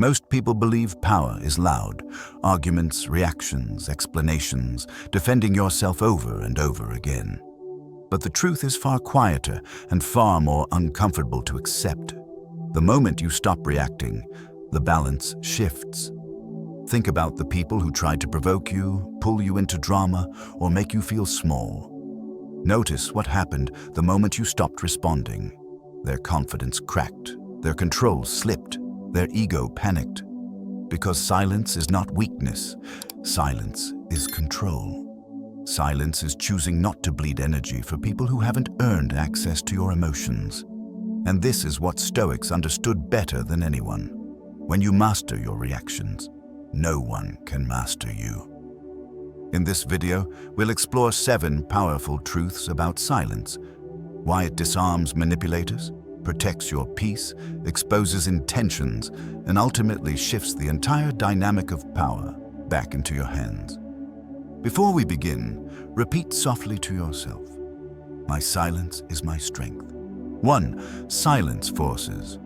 Most people believe power is loud, arguments, reactions, explanations, defending yourself over and over again. But the truth is far quieter and far more uncomfortable to accept. The moment you stop reacting, the balance shifts. Think about the people who tried to provoke you, pull you into drama, or make you feel small. Notice what happened the moment you stopped responding. Their confidence cracked, their control slipped, their ego panicked. Because silence is not weakness, silence is control. Silence is choosing not to bleed energy for people who haven't earned access to your emotions. And this is what Stoics understood better than anyone. When you master your reactions, no one can master you. In this video, we'll explore 7 powerful truths about silence, why it disarms manipulators, protects your peace, exposes intentions, and ultimately shifts the entire dynamic of power back into your hands. Before we begin, repeat softly to yourself, "My silence is my strength." 1. Silence forces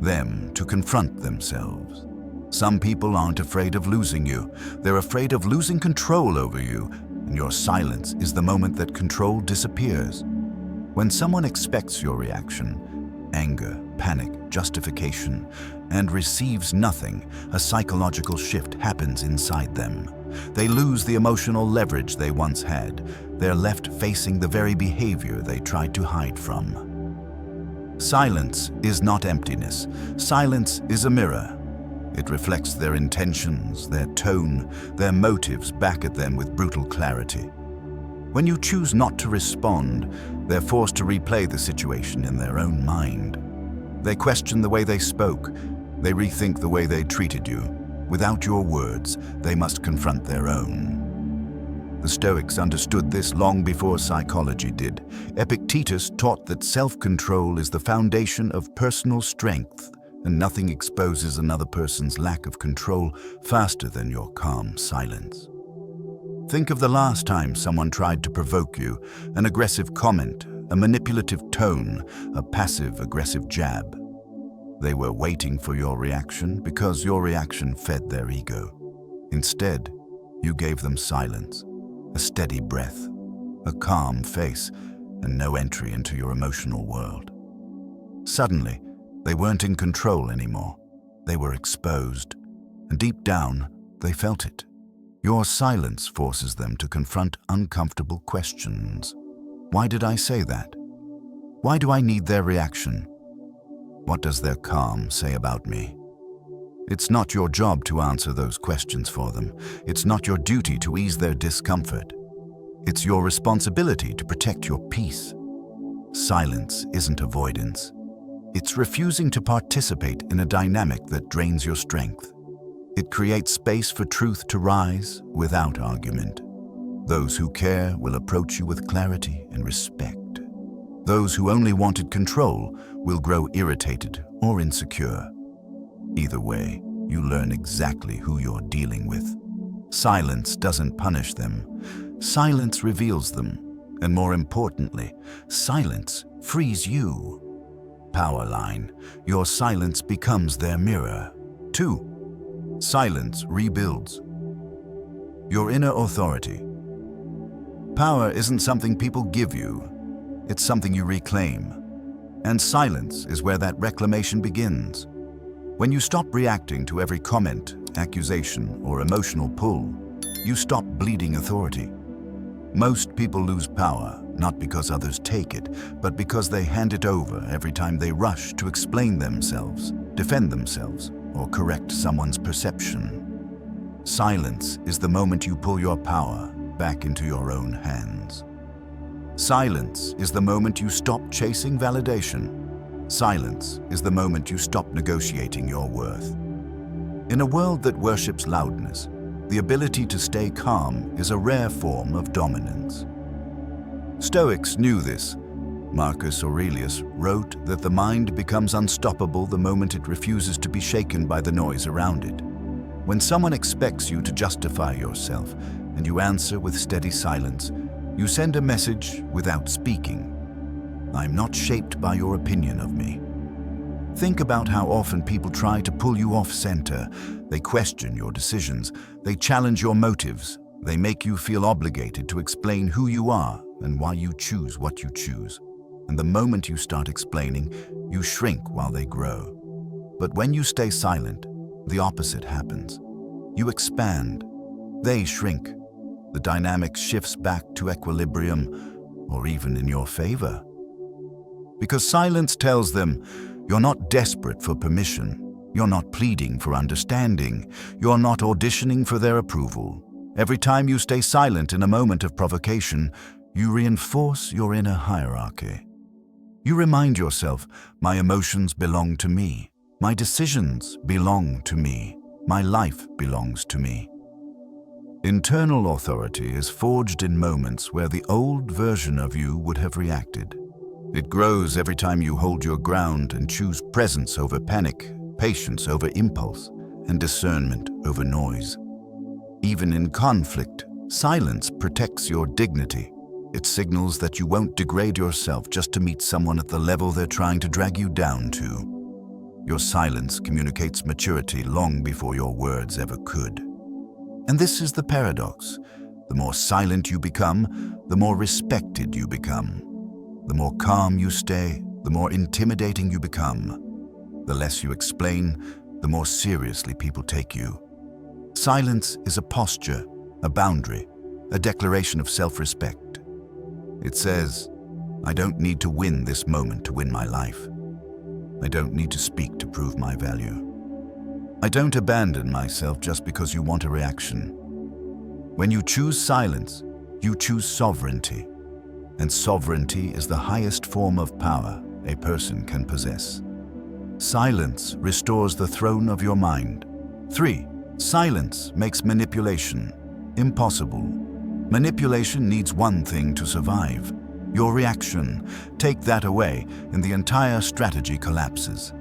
them to confront themselves. Some people aren't afraid of losing you. They're afraid of losing control over you, and your silence is the moment that control disappears. When someone expects your reaction, anger, panic, justification, and receives nothing, a psychological shift happens inside them. They lose the emotional leverage they once had. They're left facing the very behavior they tried to hide from. Silence is not emptiness. Silence is a mirror. It reflects their intentions, their tone, their motives back at them with brutal clarity. When you choose not to respond, they're forced to replay the situation in their own mind. They question the way they spoke. They rethink the way they treated you. Without your words, they must confront their own. The Stoics understood this long before psychology did. Epictetus taught that self-control is the foundation of personal strength, and nothing exposes another person's lack of control faster than your calm silence. Think of the last time someone tried to provoke you, an aggressive comment, a manipulative tone, a passive-aggressive jab. They were waiting for your reaction because your reaction fed their ego. Instead, you gave them silence, a steady breath, a calm face, and no entry into your emotional world. Suddenly, they weren't in control anymore. They were exposed, and deep down, they felt it. Your silence forces them to confront uncomfortable questions. Why did I say that? Why do I need their reaction? What does their calm say about me? It's not your job to answer those questions for them. It's not your duty to ease their discomfort. It's your responsibility to protect your peace. Silence isn't avoidance. It's refusing to participate in a dynamic that drains your strength. It creates space for truth to rise without argument. Those who care will approach you with clarity and respect. Those who only wanted control will grow irritated or insecure. Either way, you learn exactly who you're dealing with. Silence doesn't punish them. Silence reveals them. And more importantly, silence frees you. Power line. Your silence becomes their mirror. 2. Silence rebuilds your inner authority. Power isn't something people give you. It's something you reclaim. And silence is where that reclamation begins. When you stop reacting to every comment, accusation, or emotional pull, you stop bleeding authority. Most people lose power, not because others take it, but because they hand it over every time they rush to explain themselves, defend themselves, or correct someone's perception. Silence is the moment you pull your power back into your own hands. Silence is the moment you stop chasing validation. Silence is the moment you stop negotiating your worth. In a world that worships loudness, the ability to stay calm is a rare form of dominance. Stoics knew this. Marcus Aurelius wrote that the mind becomes unstoppable the moment it refuses to be shaken by the noise around it. When someone expects you to justify yourself and you answer with steady silence, you send a message without speaking. I'm not shaped by your opinion of me. Think about how often people try to pull you off center. They question your decisions. They challenge your motives. They make you feel obligated to explain who you are and why you choose what you choose. And the moment you start explaining, you shrink while they grow. But when you stay silent, the opposite happens. You expand. They shrink. The dynamic shifts back to equilibrium, or even in your favor. Because silence tells them, you're not desperate for permission. You're not pleading for understanding. You're not auditioning for their approval. Every time you stay silent in a moment of provocation, you reinforce your inner hierarchy. You remind yourself, my emotions belong to me. My decisions belong to me. My life belongs to me. Internal authority is forged in moments where the old version of you would have reacted. It grows every time you hold your ground and choose presence over panic, patience over impulse, and discernment over noise. Even in conflict, silence protects your dignity. It signals that you won't degrade yourself just to meet someone at the level they're trying to drag you down to. Your silence communicates maturity long before your words ever could. And this is the paradox. The more silent you become, the more respected you become. The more calm you stay, the more intimidating you become. The less you explain, the more seriously people take you. Silence is a posture, a boundary, a declaration of self-respect. It says, I don't need to win this moment to win my life. I don't need to speak to prove my value. I don't abandon myself just because you want a reaction. When you choose silence, you choose sovereignty. And sovereignty is the highest form of power a person can possess. Silence restores the throne of your mind. 3. Silence makes manipulation impossible. Manipulation needs one thing to survive: your reaction. Take that away, and the entire strategy collapses.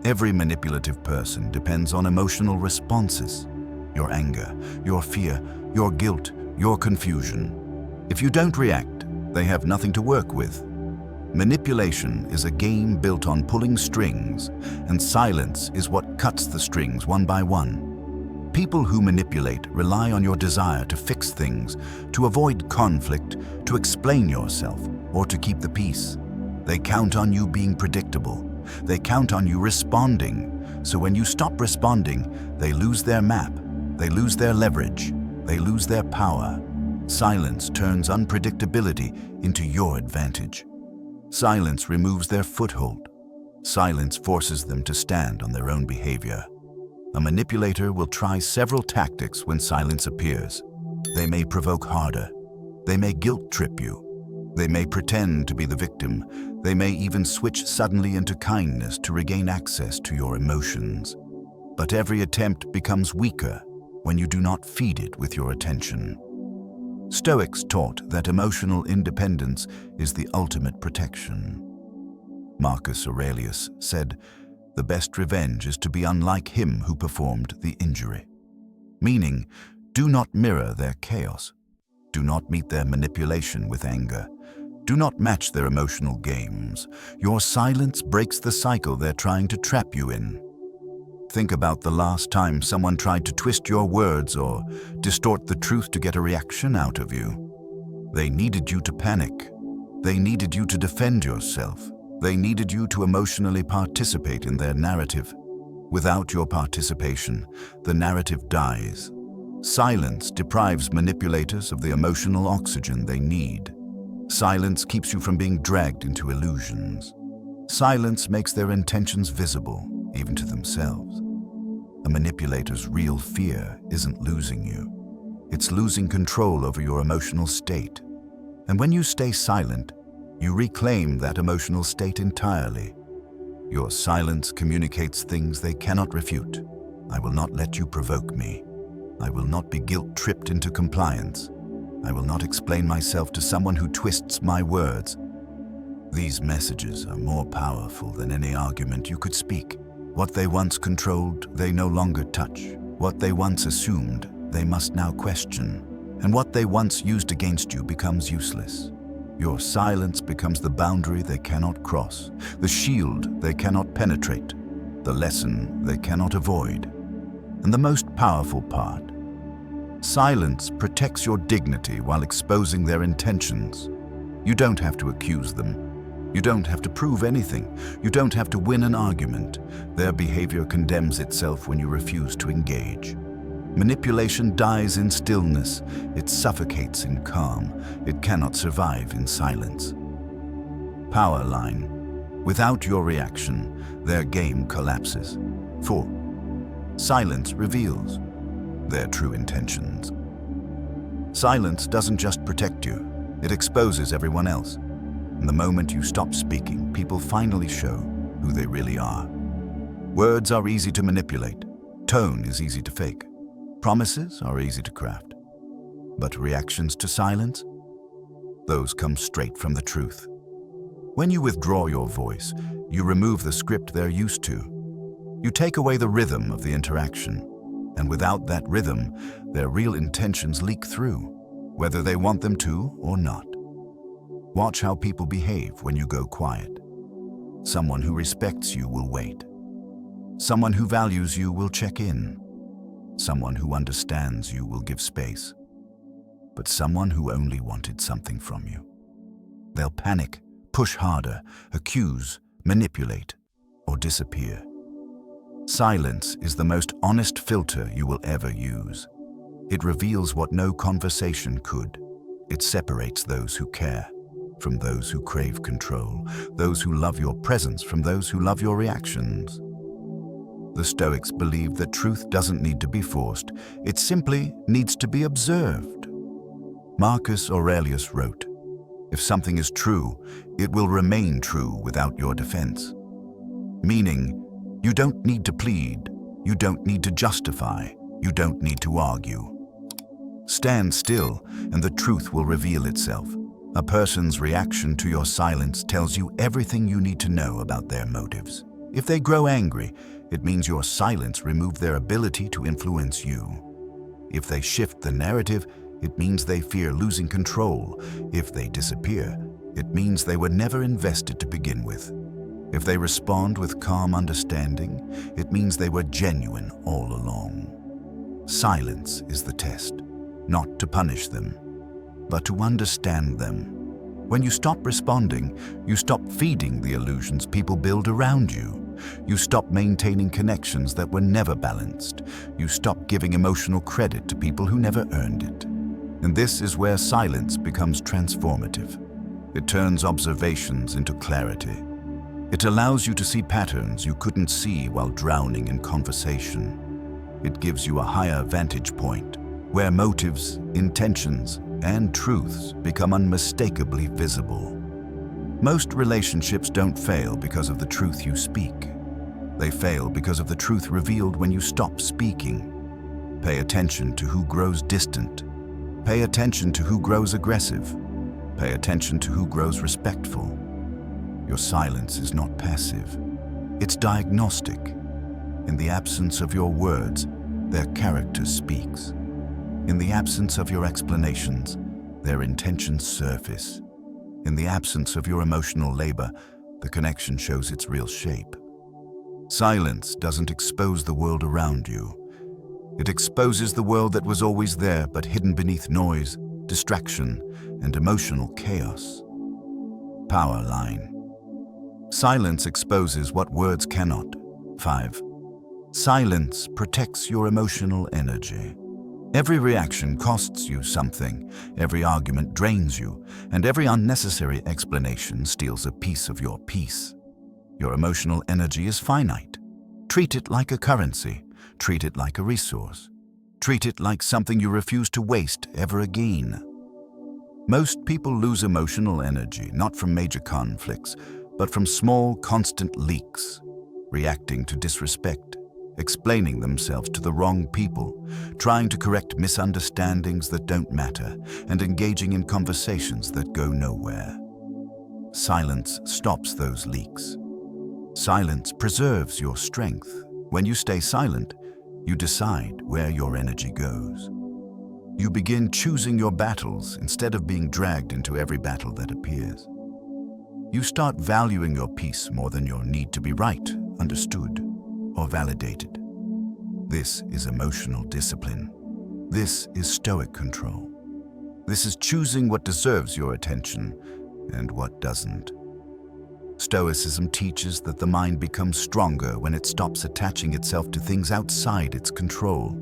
Every manipulative person depends on emotional responses. Your anger, your fear, your guilt, your confusion. If you don't react, they have nothing to work with. Manipulation is a game built on pulling strings, and silence is what cuts the strings one by one. People who manipulate rely on your desire to fix things, to avoid conflict, to explain yourself, or to keep the peace. They count on you being predictable. They count on you responding. So when you stop responding, they lose their map, they lose their leverage, they lose their power. Silence turns unpredictability into your advantage. Silence removes their foothold. Silence forces them to stand on their own behavior. A manipulator will try several tactics when silence appears. They may provoke harder. They may guilt trip you. They may pretend to be the victim. They may even switch suddenly into kindness to regain access to your emotions. But every attempt becomes weaker when you do not feed it with your attention. Stoics taught that emotional independence is the ultimate protection. Marcus Aurelius said, "The best revenge is to be unlike him who performed the injury." Meaning, do not mirror their chaos. Do not meet their manipulation with anger. Do not match their emotional games. Your silence breaks the cycle they're trying to trap you in. Think about the last time someone tried to twist your words or distort the truth to get a reaction out of you. They needed you to panic. They needed you to defend yourself. They needed you to emotionally participate in their narrative. Without your participation, the narrative dies. Silence deprives manipulators of the emotional oxygen they need. Silence keeps you from being dragged into illusions. Silence makes their intentions visible, even to themselves. A manipulator's real fear isn't losing you. It's losing control over your emotional state. And when you stay silent, you reclaim that emotional state entirely. Your silence communicates things they cannot refute. I will not let you provoke me. I will not be guilt-tripped into compliance. I will not explain myself to someone who twists my words. These messages are more powerful than any argument you could speak. What they once controlled, they no longer touch. What they once assumed, they must now question. And what they once used against you becomes useless. Your silence becomes the boundary they cannot cross, the shield they cannot penetrate. the lesson they cannot avoid, and the most powerful part. Silence protects your dignity while exposing their intentions. You don't have to accuse them. You don't have to prove anything. You don't have to win an argument. Their behavior condemns itself when you refuse to engage. Manipulation dies in stillness. It suffocates in calm. It cannot survive in silence. Power line. Without your reaction, their game collapses. 4. Silence reveals their true intentions. Silence doesn't just protect you, it exposes everyone else. And the moment you stop speaking, people finally show who they really are. Words are easy to manipulate. Tone is easy to fake. Promises are easy to craft. But reactions to silence? Those come straight from the truth. When you withdraw your voice, you remove the script they're used to. You take away the rhythm of the interaction. And without that rhythm, their real intentions leak through, whether they want them to or not. Watch how people behave when you go quiet. Someone who respects you will wait. Someone who values you will check in. Someone who understands you will give space. But someone who only wanted something from you, they'll panic, push harder, accuse, manipulate, or disappear. Silence is the most honest filter you will ever use. It reveals what no conversation could. It separates those who care from those who crave control, those who love your presence from those who love your reactions. The Stoics believed that truth doesn't need to be forced, it simply needs to be observed. Marcus Aurelius wrote, "If something is true, it will remain true without your defense." Meaning, you don't need to plead, you don't need to justify, you don't need to argue. Stand still and the truth will reveal itself. A person's reaction to your silence tells you everything you need to know about their motives. If they grow angry, it means your silence removed their ability to influence you. If they shift the narrative, it means they fear losing control. If they disappear, it means they were never invested to begin with. If they respond with calm understanding, it means they were genuine all along. Silence is the test, not to punish them, but to understand them. When you stop responding, you stop feeding the illusions people build around you. You stop maintaining connections that were never balanced. You stop giving emotional credit to people who never earned it. And this is where silence becomes transformative. It turns observations into clarity. It allows you to see patterns you couldn't see while drowning in conversation. It gives you a higher vantage point, where motives, intentions, and truths become unmistakably visible. Most relationships don't fail because of the truth you speak. They fail because of the truth revealed when you stop speaking. Pay attention to who grows distant. Pay attention to who grows aggressive. Pay attention to who grows respectful. Your silence is not passive. It's diagnostic. In the absence of your words, their character speaks. In the absence of your explanations, their intentions surface. In the absence of your emotional labor, the connection shows its real shape. Silence doesn't expose the world around you. It exposes the world that was always there but hidden beneath noise, distraction, and emotional chaos. Power line. Silence exposes what words cannot. 5. Silence protects your emotional energy. Every reaction costs you something, every argument drains you, and every unnecessary explanation steals a piece of your peace. Your emotional energy is finite. Treat it like a currency. Treat it like a resource. Treat it like something you refuse to waste ever again. Most people lose emotional energy not from major conflicts, but from small, constant leaks, reacting to disrespect, explaining themselves to the wrong people, trying to correct misunderstandings that don't matter, and engaging in conversations that go nowhere. Silence stops those leaks. Silence preserves your strength. When you stay silent, you decide where your energy goes. You begin choosing your battles instead of being dragged into every battle that appears. You start valuing your peace more than your need to be right, understood. or validated. This is emotional discipline. This is Stoic control. This is choosing what deserves your attention and what doesn't. Stoicism teaches that the mind becomes stronger when it stops attaching itself to things outside its control.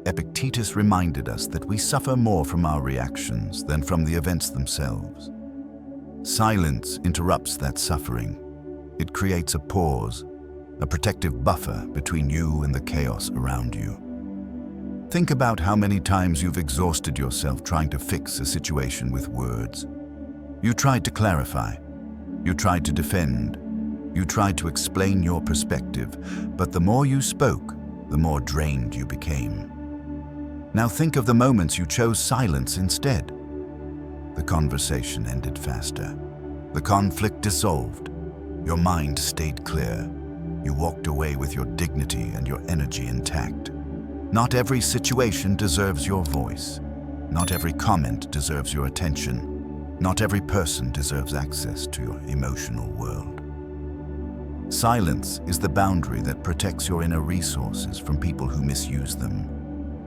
Epictetus reminded us that we suffer more from our reactions than from the events themselves. Silence interrupts that suffering. It creates a pause, a protective buffer between you and the chaos around you. Think about how many times you've exhausted yourself trying to fix a situation with words. You tried to clarify. You tried to defend. You tried to explain your perspective, but the more you spoke, the more drained you became. Now think of the moments you chose silence instead. The conversation ended faster. The conflict dissolved. Your mind stayed clear. You walked away with your dignity and your energy intact. Not every situation deserves your voice. Not every comment deserves your attention. Not every person deserves access to your emotional world. Silence is the boundary that protects your inner resources from people who misuse them.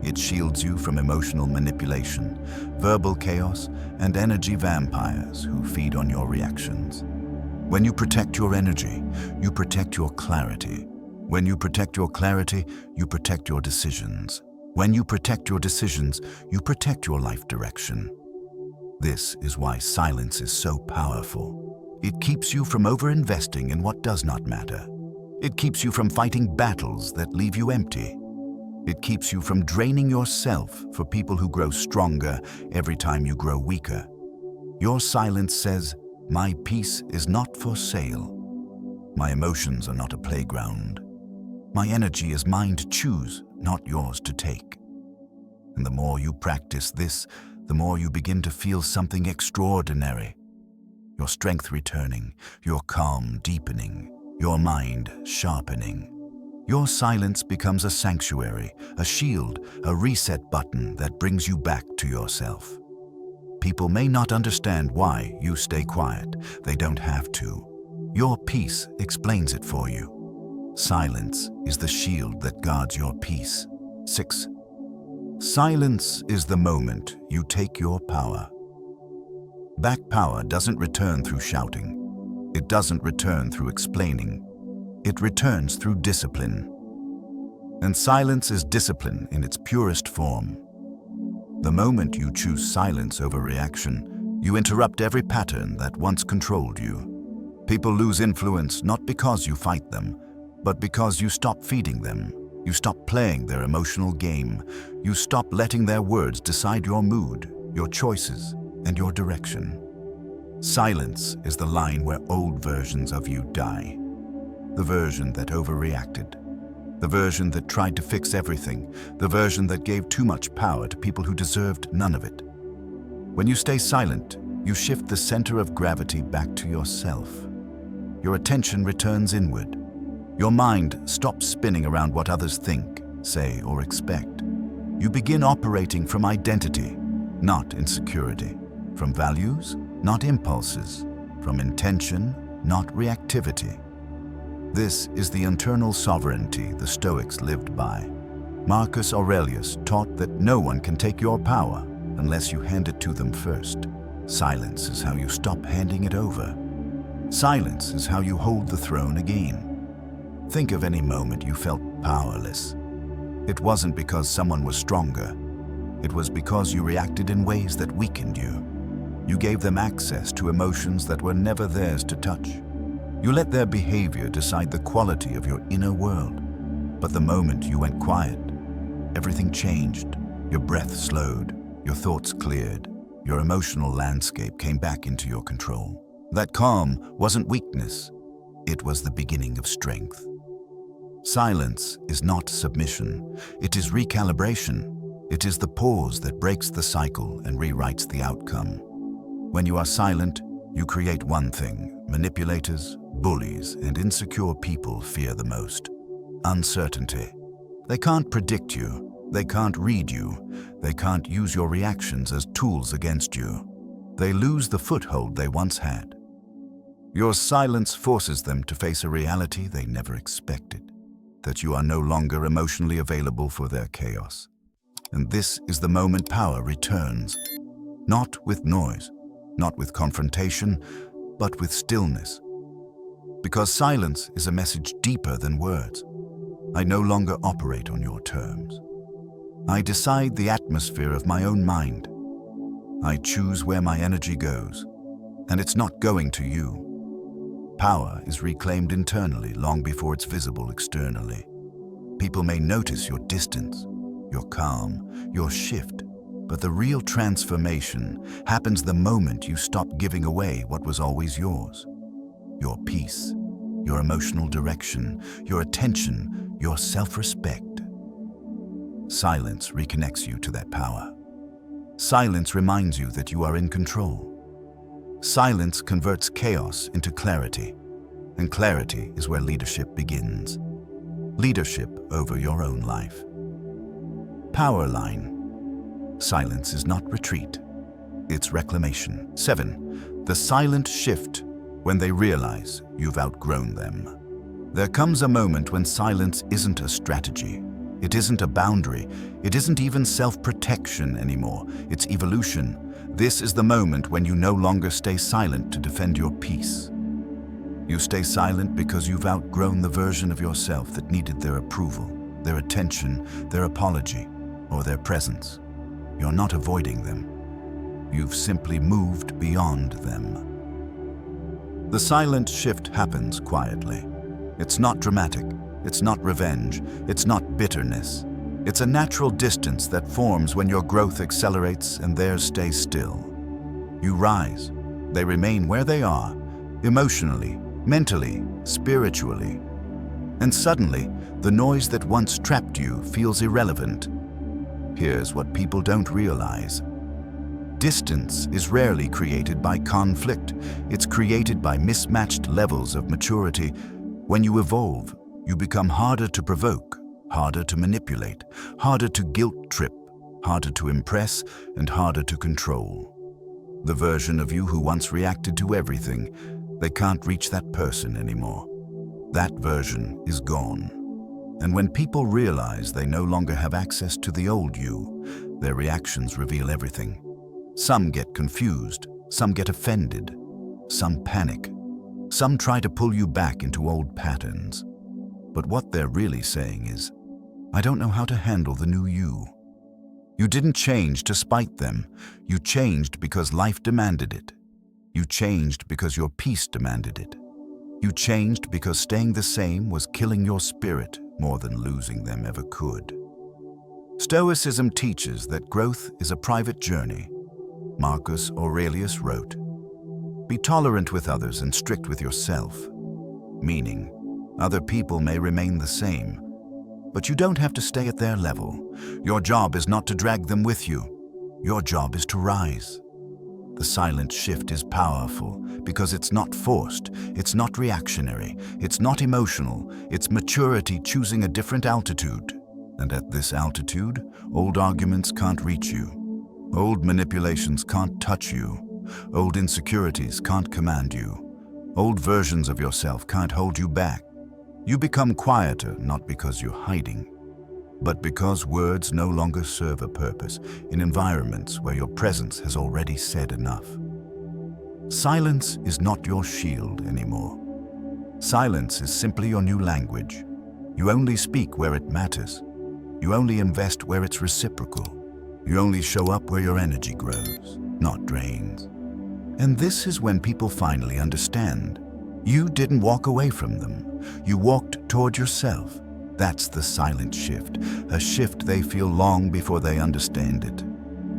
It shields you from emotional manipulation, verbal chaos, and energy vampires who feed on your reactions. When you protect your energy, you protect your clarity. When you protect your clarity, you protect your decisions. When you protect your decisions, you protect your life direction. This is why silence is so powerful. It keeps you from over-investing in what does not matter. It keeps you from fighting battles that leave you empty. It keeps you from draining yourself for people who grow stronger every time you grow weaker. Your silence says, "My peace is not for sale. My emotions are not a playground. My energy is mine to choose, not yours to take." And the more you practice this, the more you begin to feel something extraordinary. Your strength returning, your calm deepening, your mind sharpening. Your silence becomes a sanctuary, a shield, a reset button that brings you back to yourself. People may not understand why you stay quiet. They don't have to. Your peace explains it for you. Silence is the shield that guards your peace. 6. Silence is the moment you take your power. Back power doesn't return through shouting. It doesn't return through explaining. It returns through discipline. And silence is discipline in its purest form. The moment you choose silence over reaction, you interrupt every pattern that once controlled you. People lose influence not because you fight them, but because you stop feeding them. You stop playing their emotional game. You stop letting their words decide your mood, your choices, and your direction. Silence is the line where old versions of you die. The version that overreacted. The version that tried to fix everything. The version that gave too much power to people who deserved none of it. When you stay silent, you shift the center of gravity back to yourself. Your attention returns inward. Your mind stops spinning around what others think, say, or expect. You begin operating from identity, not insecurity. From values, not impulses. From intention, not reactivity. This is the internal sovereignty the Stoics lived by. Marcus Aurelius taught that no one can take your power unless you hand it to them first. Silence is how you stop handing it over. Silence is how you hold the throne again. Think of any moment you felt powerless. It wasn't because someone was stronger. It was because you reacted in ways that weakened you. You gave them access to emotions that were never theirs to touch. You let their behavior decide the quality of your inner world. But the moment you went quiet, everything changed. Your breath slowed, your thoughts cleared, your emotional landscape came back into your control. That calm wasn't weakness, it was the beginning of strength. Silence is not submission, it is recalibration. It is the pause that breaks the cycle and rewrites the outcome. When you are silent, you create one thing manipulators, bullies, and insecure people fear the most: uncertainty. They can't predict you, they can't read you, they can't use your reactions as tools against you. They lose the foothold they once had. Your silence forces them to face a reality they never expected. that you are no longer emotionally available for their chaos. And this is the moment power returns, not with noise, not with confrontation, but with stillness. Because silence is a message deeper than words. I no longer operate on your terms. I decide the atmosphere of my own mind. I choose where my energy goes, and it's not going to you. Power is reclaimed internally long before it's visible externally. People may notice your distance, your calm, your shift, but the real transformation happens the moment you stop giving away what was always yours. Your peace, your emotional direction, your attention, your self-respect. Silence reconnects you to that power. Silence reminds you that you are in control. Silence converts chaos into clarity, and clarity is where leadership begins. Leadership over your own life. Power line. Silence is not retreat, it's reclamation. 7. The silent shift when they realize you've outgrown them. There comes a moment when silence isn't a strategy. It isn't a boundary. It isn't even self-protection anymore. It's evolution. This is the moment when you no longer stay silent to defend your peace. You stay silent because you've outgrown the version of yourself that needed their approval, their attention, their apology, or their presence. You're not avoiding them. You've simply moved beyond them. The silent shift happens quietly. It's not dramatic. It's not revenge. It's not bitterness. It's a natural distance that forms when your growth accelerates and theirs stays still. You rise. They remain where they are, emotionally, mentally, spiritually. And suddenly, the noise that once trapped you feels irrelevant. Here's what people don't realize. Distance is rarely created by conflict. It's created by mismatched levels of maturity. When you evolve, you become harder to provoke, harder to manipulate, harder to guilt trip, harder to impress, and harder to control. The version of you who once reacted to everything, they can't reach that person anymore. That version is gone. And when people realize they no longer have access to the old you, their reactions reveal everything. Some get confused, some get offended, some panic, some try to pull you back into old patterns. But what they're really saying is, I don't know how to handle the new you. You didn't change to spite them. You changed because life demanded it. You changed because your peace demanded it. You changed because staying the same was killing your spirit more than losing them ever could. Stoicism teaches that growth is a private journey. Marcus Aurelius wrote, "Be tolerant with others and strict with yourself," meaning, other people may remain the same, but you don't have to stay at their level. Your job is not to drag them with you. Your job is to rise. The silent shift is powerful because it's not forced, it's not reactionary, it's not emotional, it's maturity choosing a different altitude. And at this altitude, old arguments can't reach you. Old manipulations can't touch you. Old insecurities can't command you. Old versions of yourself can't hold you back. You become quieter not because you're hiding, but because words no longer serve a purpose in environments where your presence has already said enough. Silence is not your shield anymore. Silence is simply your new language. You only speak where it matters. You only invest where it's reciprocal. You only show up where your energy grows, not drains. And this is when people finally understand. You didn't walk away from them. You walked toward yourself. That's the silent shift, a shift they feel long before they understand it.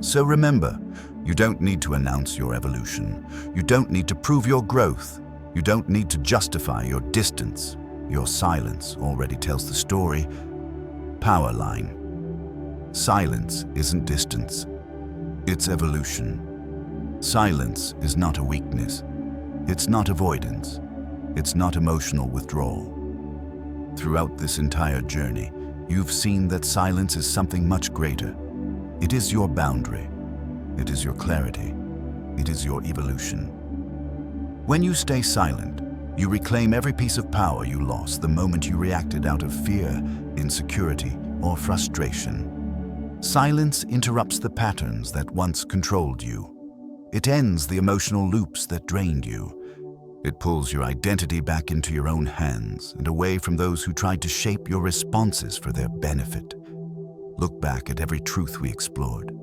So remember, you don't need to announce your evolution. You don't need to prove your growth. You don't need to justify your distance. Your silence already tells the story. Power line. Silence isn't distance. It's evolution. Silence is not a weakness. It's not avoidance. It's not emotional withdrawal. Throughout this entire journey, you've seen that silence is something much greater. It is your boundary. It is your clarity. It is your evolution. When you stay silent, You reclaim every piece of power you lost the moment you reacted out of fear, insecurity, or frustration. Silence interrupts the patterns that once controlled you. It ends the emotional loops that drained you. It pulls your identity back into your own hands and away from those who tried to shape your responses for their benefit. Look back at every truth we explored.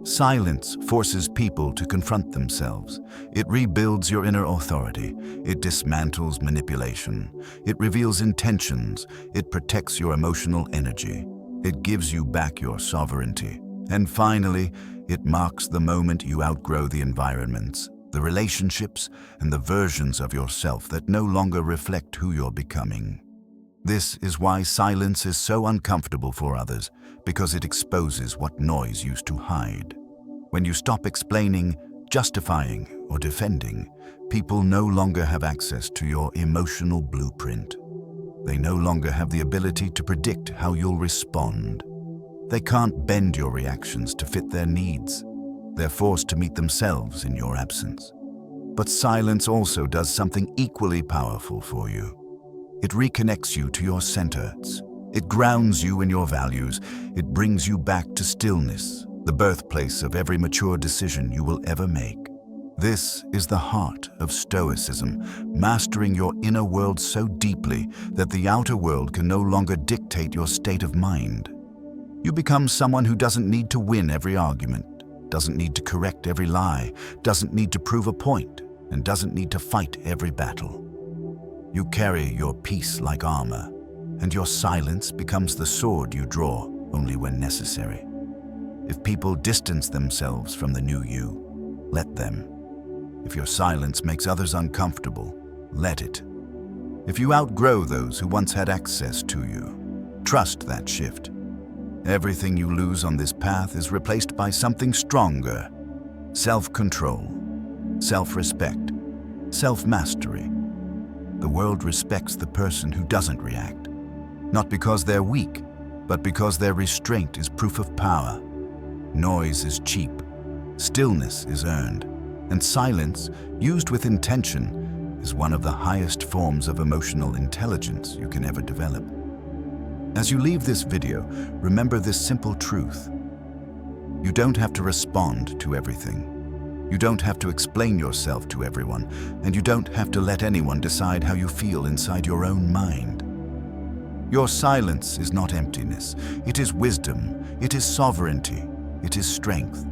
Silence forces people to confront themselves. It rebuilds your inner authority. It dismantles manipulation. It reveals intentions. It protects your emotional energy. It gives you back your sovereignty. And finally, it marks the moment you outgrow the environments, the relationships, and the versions of yourself that no longer reflect who you're becoming. This is why silence is so uncomfortable for others, because it exposes what noise used to hide. When you stop explaining, justifying, or defending, people no longer have access to your emotional blueprint. They no longer have the ability to predict how you'll respond. They can't bend your reactions to fit their needs. They're forced to meet themselves in your absence. But silence also does something equally powerful for you. It reconnects you to your centers. It grounds you in your values. It brings you back to stillness, the birthplace of every mature decision you will ever make. This is the heart of Stoicism, mastering your inner world so deeply that the outer world can no longer dictate your state of mind. You become someone who doesn't need to win every argument, doesn't need to correct every lie, doesn't need to prove a point, and doesn't need to fight every battle. You carry your peace like armor, and your silence becomes the sword you draw only when necessary. If people distance themselves from the new you, let them. If your silence makes others uncomfortable, let it. If you outgrow those who once had access to you, trust that shift. Everything you lose on this path is replaced by something stronger: self-control, self-respect, self-mastery. The world respects the person who doesn't react, not because they're weak, but because their restraint is proof of power. Noise is cheap, stillness is earned, and silence, used with intention, is one of the highest forms of emotional intelligence you can ever develop. As you leave this video, remember this simple truth. You don't have to respond to everything. You don't have to explain yourself to everyone, and you don't have to let anyone decide how you feel inside your own mind. Your silence is not emptiness. It is wisdom. It is sovereignty. It is strength.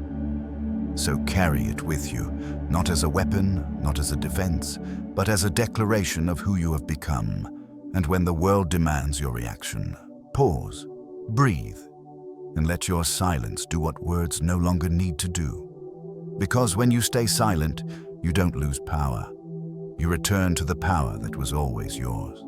So carry it with you, not as a weapon, not as a defense, but as a declaration of who you have become. And when the world demands your reaction, pause, breathe, and let your silence do what words no longer need to do. Because when you stay silent, you don't lose power. You return to the power that was always yours.